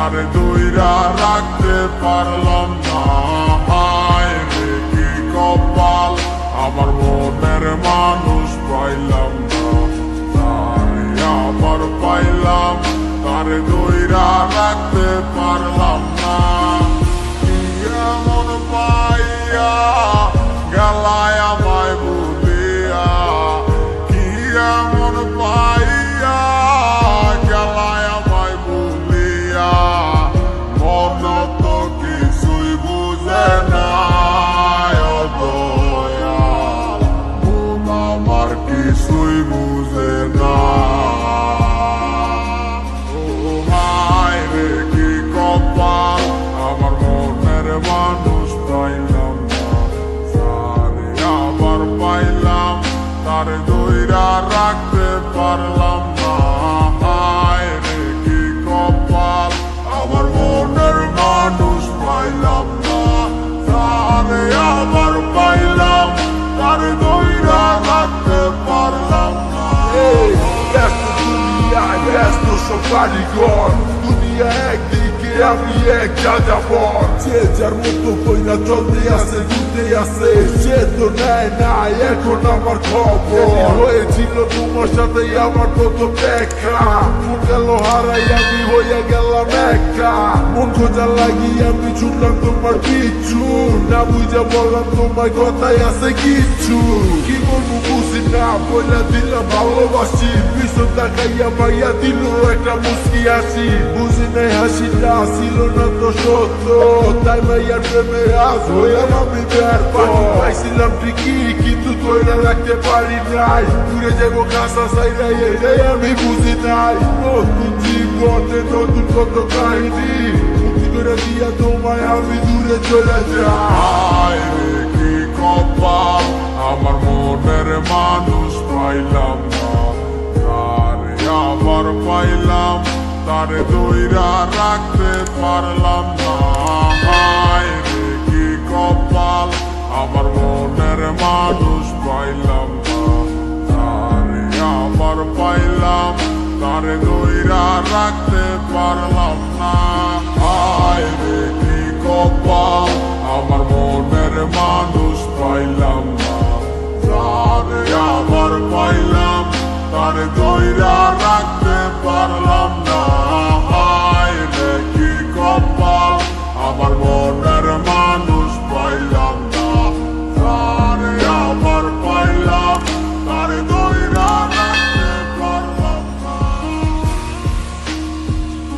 তারে দইরা রাখতে পারলাম না। হায় রে কি কপাল, আমার মনের মানুষ পাইলাম না। তারে আবার পাইলাম, তারে দইরা রাখতে পারলাম না। কি এমন পাইয়া গেলায় আমায় ভুলিয়া, কি এমন পাইয়া গেলায় আমায় ভুলিয়া। মন তো কিছুই বুঝে না ও দয়াল, মন আমার কিছুই বুঝে না। মানুষ পাইলাম না, তারে আবার পাইলাম, তারে দইরা রাখতে পারলাম না। হায় রে কি কপাল, আমার মনের মানুষ পাইলাম না, তারে আবার পাইলাম, তারে দইরা রাখতে পারলাম না। ব্যস্ত দুনিয়ায় ব্যস্ত সবারই ঘর, দুনিয়া একদিকে আমি এক যাযাবর। যে যার মতো কইনা চলতে আছে ঘুরতে আছে, সে তো নেয় না এখন আমার খবর। হয়েছিল তোমার সাথে আমার কত দেখা, মন গেল হারাই আমি হইয়া গেলাম একা। মন খোঁজা লাগি আমি ছুটলাম তোমার পিছু, না বুঝা বললাম তোমার কথাই আছে কিচ্ছু। কি বলবো বুঝি না, বইলা দিলাম ভালোবাসি, পিছন তাকাইয়া পাইয়া দিল একটা মুস্কি হাসি। বুঝি নাই হাসিটা ছিল না তো সত্য, তাই মাইয়ার প্রেমে আজ হইলাম আমি ব্যর্থ। পাইছিলাম ঠিকই কিন্তু ধইরা রাখতে পারি নাই, ঘুরে যাবো কাঁচা চাইরাই এটাই আমি বুঝি নাই। নতুন জীবনে নতুন কত কাহিনী, মুক্তি করে দিয়া তোমায় আমি দূরে চলে যাই। কি কপাল, আমার মনের মানুষ পাইলাম না, তারে আবার পাইলাম, তারে দইরা রাখতে পারলাম না। হায় রে কি কপাল, আমার মনের মানুষ পাইলাম না, তারে আবার পাইলাম, তারে দইরা রাখতে পারলাম না। হায় রে কি কপাল, আমার মনের মানুষ পাইলাম না, তারে আবার পাইলাম, তারে দইরা রাখতে পারলাম না।